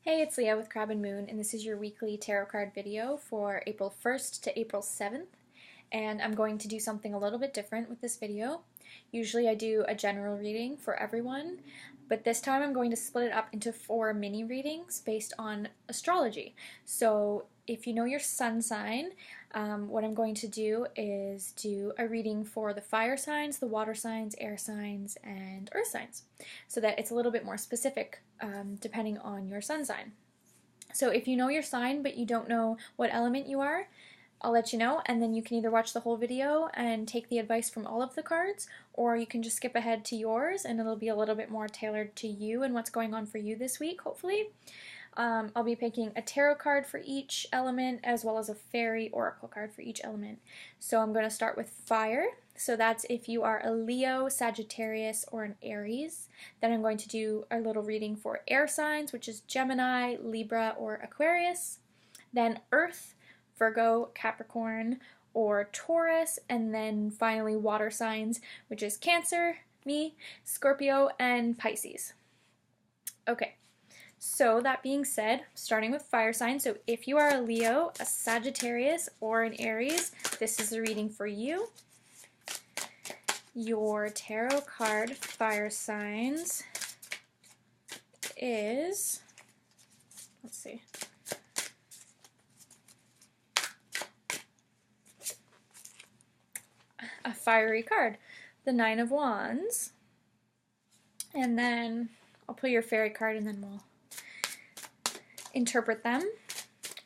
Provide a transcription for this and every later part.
Hey, it's Leah with Crab and Moon, and this is your weekly tarot card video for April 1st to April 7th. And I'm going to do something a little bit different with this video. Usually I do a general reading for everyone, but this time I'm going to split it up into 4 mini readings based on astrology. So if you know your sun sign, what I'm going to do is do a reading for the fire signs, the water signs, air signs, and earth signs, so that it's a little bit more specific depending on your sun sign. So if you know your sign but you don't know what element you are, I'll let you know, and then you can either watch the whole video and take the advice from all of the cards, or you can just skip ahead to yours and it'll be a little bit more tailored to you and what's going on for you this week, hopefully. I'll be picking a tarot card for each element as well as a fairy oracle card for each element. So I'm going to start with fire. So that's if you are a Leo, Sagittarius, or an Aries. Then I'm going to do a little reading for air signs, which is Gemini, Libra, or Aquarius. Then earth, Virgo, Capricorn, or Taurus. And then finally water signs, which is Cancer, me, Scorpio, and Pisces. Okay. So that being said, starting with fire signs, so if you are a Leo, a Sagittarius, or an Aries, this is the reading for you. Your tarot card fire signs is, let's see, a fiery card, the Nine of Wands, and then I'll pull your fairy card and then we'll interpret them.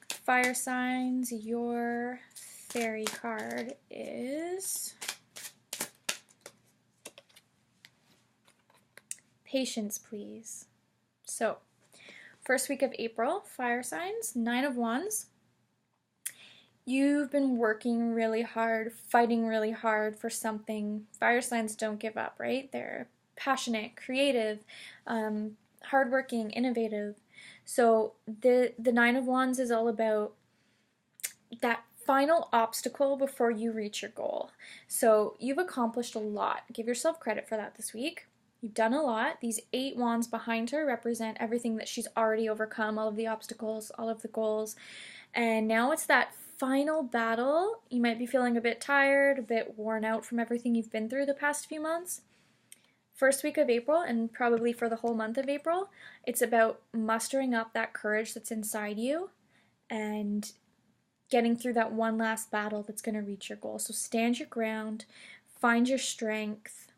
Fire signs, your fairy card is patience, please. So, first week of April, fire signs, Nine of Wands. You've been working really hard, fighting really hard for something. Fire signs don't give up, right? They're passionate, creative, hardworking, innovative. So the Nine of Wands is all about that final obstacle before you reach your goal. So you've accomplished a lot. Give yourself credit for that this week. You've done a lot. These 8 wands behind her represent everything that she's already overcome, all of the obstacles, all of the goals. And now it's that final battle. You might be feeling a bit tired, a bit worn out from everything you've been through the past few months. First week of April, and probably for the whole month of April, it's about mustering up that courage that's inside you and getting through that one last battle that's going to reach your goal. So stand your ground, find your strength.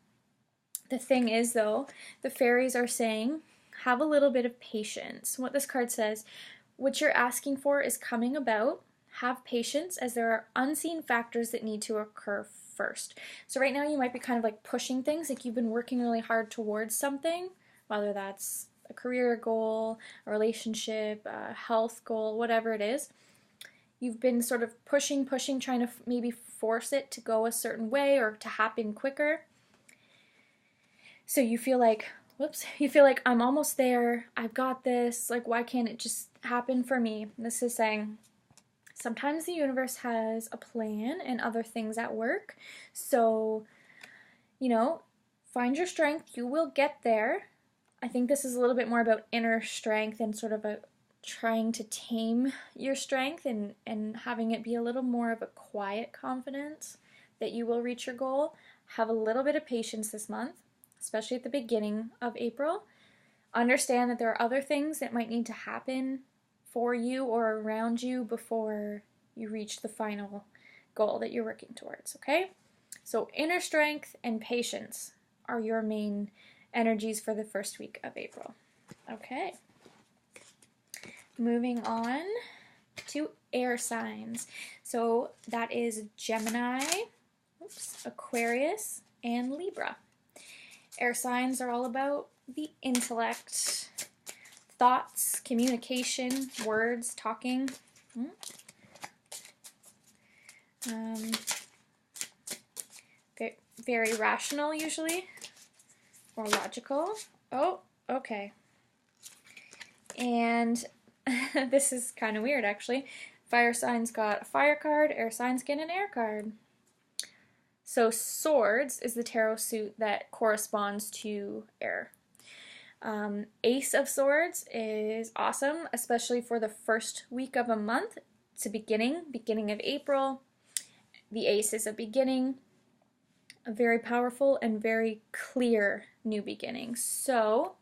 The thing is, though, the fairies are saying, have a little bit of patience. What this card says, what you're asking for is coming about. Have patience, as there are unseen factors that need to occur first. So right now you might be kind of like pushing things, like you've been working really hard towards something, whether that's a career goal, a relationship, a health goal, whatever it is. You've been sort of pushing, trying to maybe force it to go a certain way or to happen quicker. So you feel like, I'm almost there, I've got this, like why can't it just happen for me? This is saying, sometimes the universe has a plan and other things at work. So, find your strength. You will get there. I think this is a little bit more about inner strength and sort of trying to tame your strength and having it be a little more of a quiet confidence that you will reach your goal. Have a little bit of patience this month, especially at the beginning of April. Understand that there are other things that might need to happen for you or around you before you reach the final goal that you're working towards, okay? So inner strength and patience are your main energies for the first week of April. Okay. Moving on to air signs. So that is Gemini, Aquarius, and Libra. Air signs are all about the intellect, thoughts, communication, words, talking. Very rational usually, or logical. Oh, okay. And this is kind of weird actually. Fire signs got a fire card, air signs get an air card. So swords is the tarot suit that corresponds to air. Ace of Swords is awesome, especially for the first week of a month. It's a beginning of April. The Ace is a beginning, a very powerful and very clear new beginning. So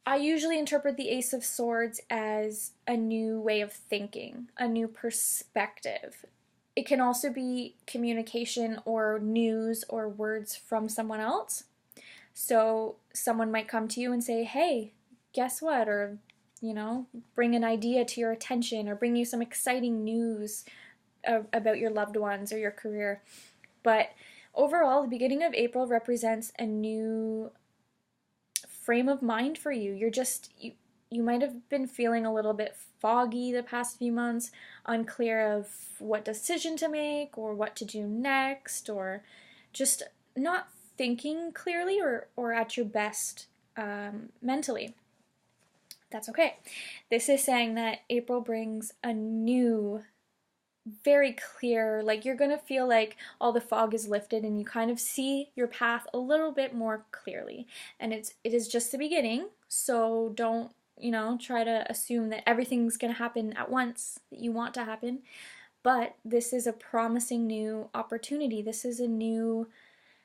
I usually interpret the Ace of Swords as a new way of thinking, a new perspective. It can also be communication or news or words from someone else. So someone might come to you and say, hey, guess what? Or, you know, bring an idea to your attention or bring you some exciting news about your loved ones or your career. But overall, the beginning of April represents a new frame of mind for you. You might have been feeling a little bit foggy the past few months, unclear of what decision to make or what to do next, or just not thinking clearly or at your best mentally. That's okay. This is saying that April brings a new, very clear, like you're going to feel like all the fog is lifted and you kind of see your path a little bit more clearly. And it is just the beginning, so don't, try to assume that everything's going to happen at once that you want to happen. But this is a promising new opportunity. This is a new,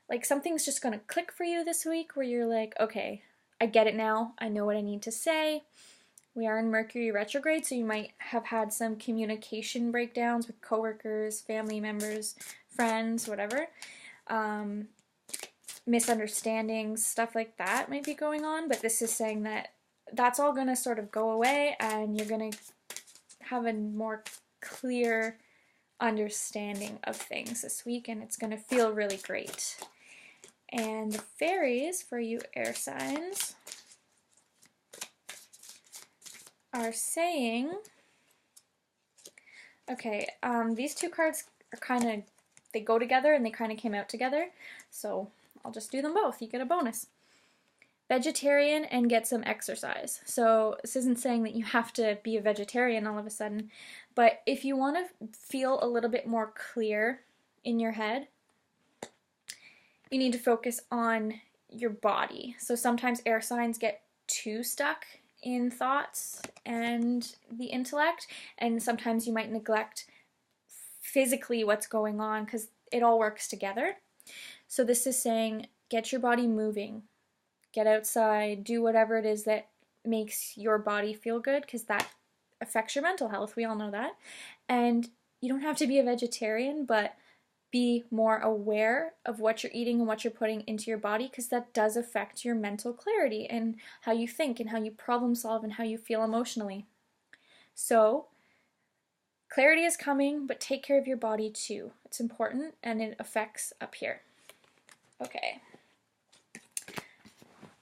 like something's just going to click for you this week where you're like, okay, I get it now. I know what I need to say. We are in Mercury retrograde, so you might have had some communication breakdowns with coworkers, family members, friends, whatever. Misunderstandings, stuff like that might be going on, but this is saying that that's all going to sort of go away and you're going to have a more clear understanding of things this week, and it's going to feel really great. And the fairies for you air signs are saying, okay, these two cards are they go together and they kind of came out together, so I'll just do them both. You get a bonus. Vegetarian and get some exercise. So this isn't saying that you have to be a vegetarian all of a sudden, but if you want to feel a little bit more clear in your head, you need to focus on your body. So sometimes air signs get too stuck in thoughts and the intellect, and sometimes you might neglect physically what's going on because it all works together. So this is saying get your body moving, get outside, do whatever it is that makes your body feel good, because that affects your mental health. We all know that. And you don't have to be a vegetarian, but be more aware of what you're eating and what you're putting into your body, because that does affect your mental clarity and how you think and how you problem solve and how you feel emotionally. So clarity is coming, but take care of your body too. It's important and it affects up here. Okay.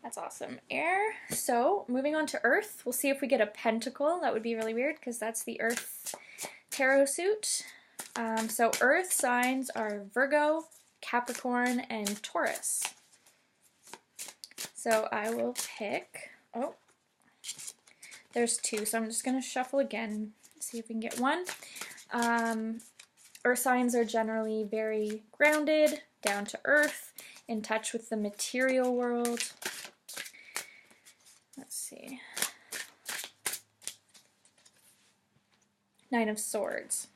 That's awesome. Air. So moving on to Earth, we'll see if we get a pentacle. That would be really weird because that's the Earth tarot suit. So Earth signs are Virgo, Capricorn, and Taurus. So I will pick, there's two, so I'm just going to shuffle again, see if we can get one. Earth signs are generally very grounded, down to earth, in touch with the material world. Let's see. Nine of Swords.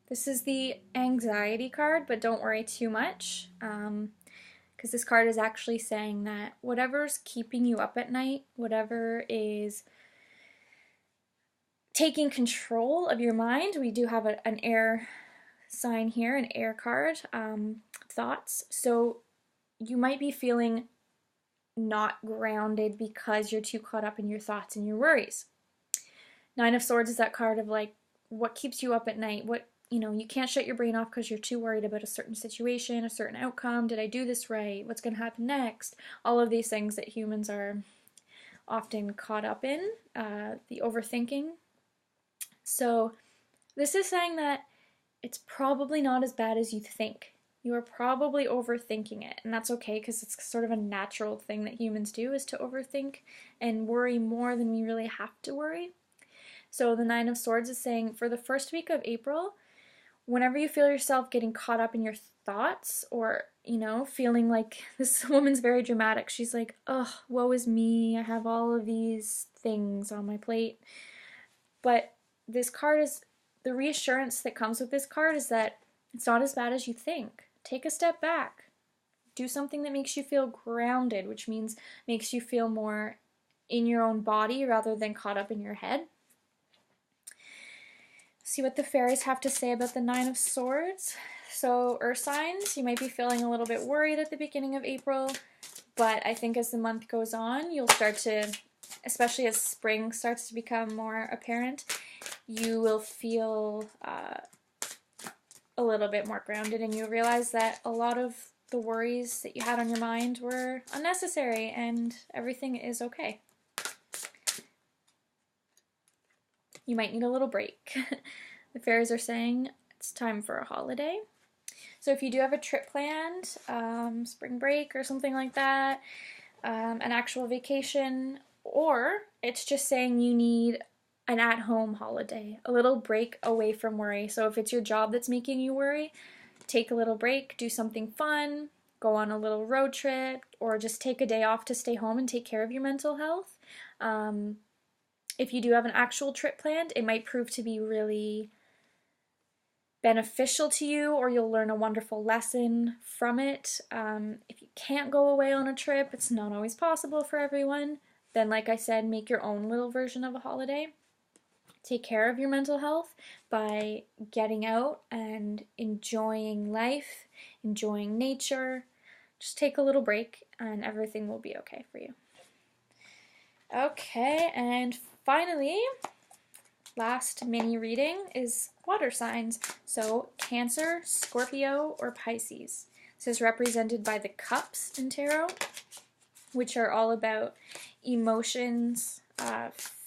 This is the anxiety card, but don't worry too much, because this card is actually saying that whatever's keeping you up at night, whatever is taking control of your mind, we do have an air sign here, an air card, thoughts. So you might be feeling not grounded because you're too caught up in your thoughts and your worries. Nine of Swords is that card of like, what keeps you up at night? You can't shut your brain off because you're too worried about a certain situation, a certain outcome. Did I do this right? What's going to happen next? All of these things that humans are often caught up in, the overthinking. So this is saying that it's probably not as bad as you think. You are probably overthinking it, and that's okay because it's sort of a natural thing that humans do, is to overthink and worry more than we really have to worry. So the Nine of Swords is saying for the first week of April, whenever you feel yourself getting caught up in your thoughts, or, you know, feeling like this woman's very dramatic. She's like, oh, woe is me. I have all of these things on my plate. But this card is, the reassurance that comes with this card is that it's not as bad as you think. Take a step back. Do something that makes you feel grounded, which means makes you feel more in your own body rather than caught up in your head. See what the fairies have to say about the Nine of Swords. So earth signs, you might be feeling a little bit worried at the beginning of April, but I think as the month goes on, you'll start to, especially as spring starts to become more apparent, you will feel a little bit more grounded, and you'll realize that a lot of the worries that you had on your mind were unnecessary and everything is okay. You might need a little break. The fairies are saying it's time for a holiday. So if you do have a trip planned, spring break or something like that, an actual vacation, or it's just saying you need an at-home holiday, a little break away from worry. So if it's your job that's making you worry, take a little break, do something fun, go on a little road trip, or just take a day off to stay home and take care of your mental health. If you do have an actual trip planned, it might prove to be really beneficial to you, or you'll learn a wonderful lesson from it. If you can't go away on a trip, it's not always possible for everyone, then like I said, make your own little version of a holiday. Take care of your mental health by getting out and enjoying life, enjoying nature. Just take a little break and everything will be okay for you. Okay, and finally, last mini reading is water signs. So Cancer, Scorpio, or Pisces. This is represented by the cups in tarot, which are all about emotions,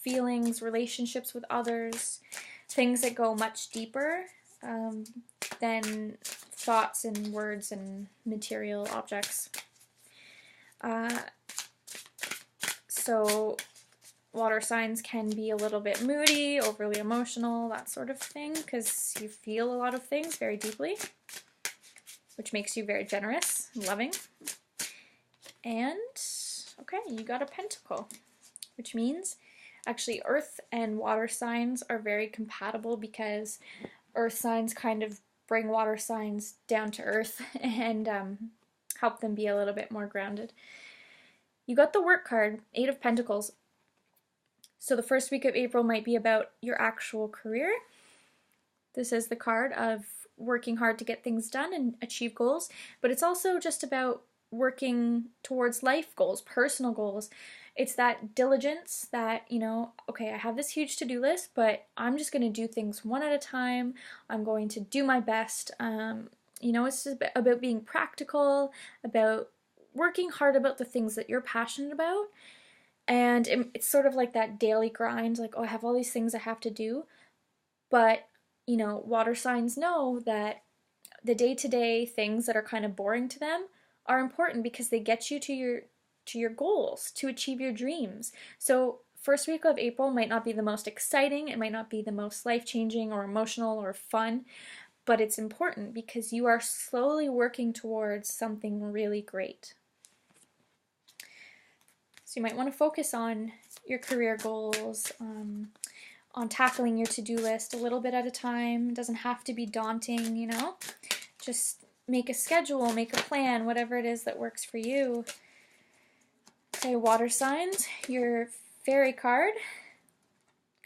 feelings, relationships with others, things that go much deeper than thoughts and words and material objects. So water signs can be a little bit moody, overly emotional, that sort of thing, because you feel a lot of things very deeply, which makes you very generous and loving. And, okay, you got a pentacle, which means actually earth and water signs are very compatible, because earth signs kind of bring water signs down to earth and help them be a little bit more grounded. You got the work card, Eight of Pentacles. So the first week of April might be about your actual career. This is the card of working hard to get things done and achieve goals, but it's also just about working towards life goals, personal goals. It's that diligence that, you know, okay, I have this huge to-do list, but I'm just going to do things one at a time. I'm going to do my best. You know, it's just about being practical, about working hard about the things that you're passionate about. And it's sort of like that daily grind, like, oh, I have all these things I have to do. But, you know, water signs know that the day-to-day things that are kind of boring to them are important, because they get you to your goals, to achieve your dreams. So first week of April might not be the most exciting, it might not be the most life-changing or emotional or fun, but it's important because you are slowly working towards something really great. So you might want to focus on your career goals, on tackling your to-do list a little bit at a time. It doesn't have to be daunting, you know. Just make a schedule, make a plan, whatever it is that works for you. Okay, water signs, your fairy card,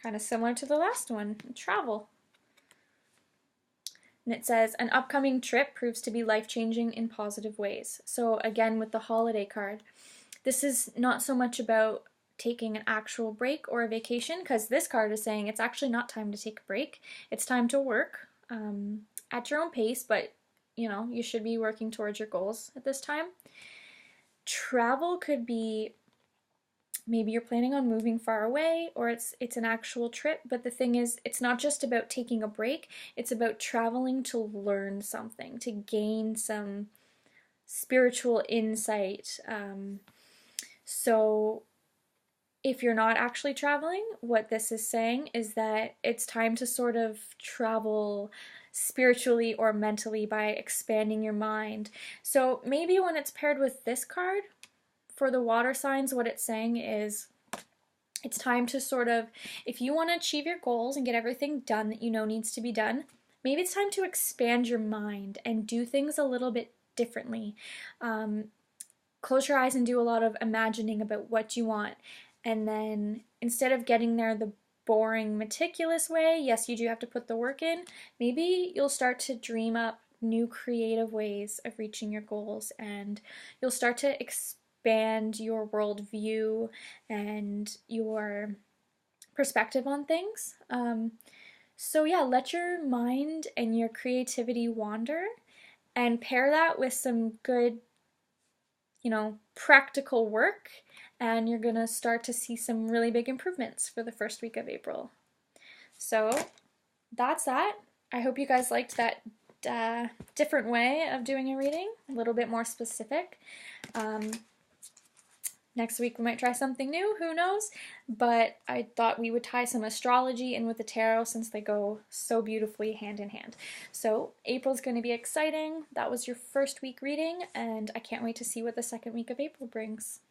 kind of similar to the last one, travel. And it says, an upcoming trip proves to be life-changing in positive ways. So again, with the holiday card, this is not so much about taking an actual break or a vacation, because this card is saying it's actually not time to take a break. It's time to work at your own pace, but you know, you should be working towards your goals at this time. Travel could be, maybe you're planning on moving far away, or it's an actual trip, but the thing is, it's not just about taking a break, it's about traveling to learn something, to gain some spiritual insight. So if you're not actually traveling, what this is saying is that it's time to sort of travel spiritually or mentally by expanding your mind. So maybe when it's paired with this card, for the water signs, what it's saying is it's time to sort of, if you want to achieve your goals and get everything done that you know needs to be done, maybe it's time to expand your mind and do things a little bit differently. Close your eyes and do a lot of imagining about what you want. And then instead of getting there the boring, meticulous way, yes, you do have to put the work in, maybe you'll start to dream up new creative ways of reaching your goals, and you'll start to expand your worldview and your perspective on things. So yeah, let your mind and your creativity wander and pair that with some good, practical work, and you're gonna start to see some really big improvements for the first week of April. So that's that. I hope you guys liked that different way of doing a reading, a little bit more specific. Next week we might try something new, who knows? But I thought we would tie some astrology in with the tarot since they go so beautifully hand in hand. So April's going to be exciting. That was your first week reading, and I can't wait to see what the second week of April brings.